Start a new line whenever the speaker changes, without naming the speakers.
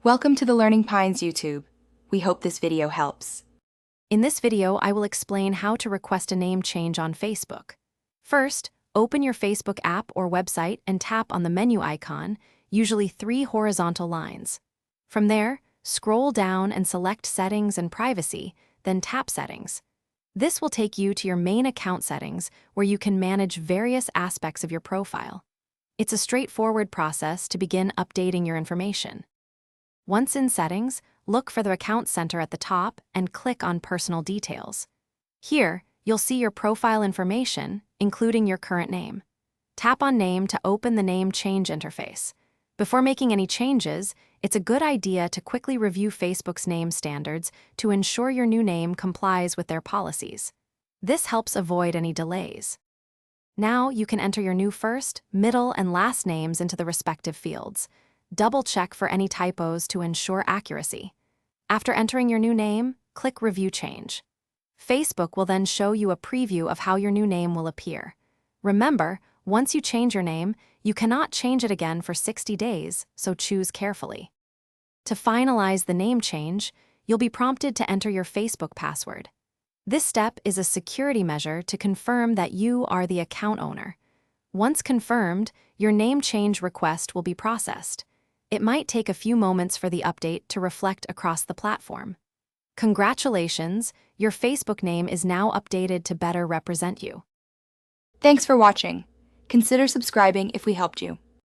Welcome to the Learning Pines YouTube. We hope this video helps.
In this video, I will explain how to request a name change on Facebook. First, open your Facebook app or website and tap on the menu icon, usually 3 horizontal lines. From there, scroll down and select Settings and Privacy, then tap Settings. This will take you to your main account settings, where you can manage various aspects of your profile. It's a straightforward process to begin updating your information. Once in Settings, look for the Account Center at the top and click on Personal Details. Here, you'll see your profile information, including your current name. Tap on Name to open the Name Change interface. Before making any changes, it's a good idea to quickly review Facebook's name standards to ensure your new name complies with their policies. This helps avoid any delays. Now you can enter your new first, middle, and last names into the respective fields. Double-check for any typos to ensure accuracy. After entering your new name, click Review Change. Facebook will then show you a preview of how your new name will appear. Remember, once you change your name, you cannot change it again for 60 days, so choose carefully. To finalize the name change, you'll be prompted to enter your Facebook password. This step is a security measure to confirm that you are the account owner. Once confirmed, your name change request will be processed. It might take a few moments for the update to reflect across the platform. Congratulations, your Facebook name is now updated to better represent you.
Thanks for watching. Consider subscribing if we helped you.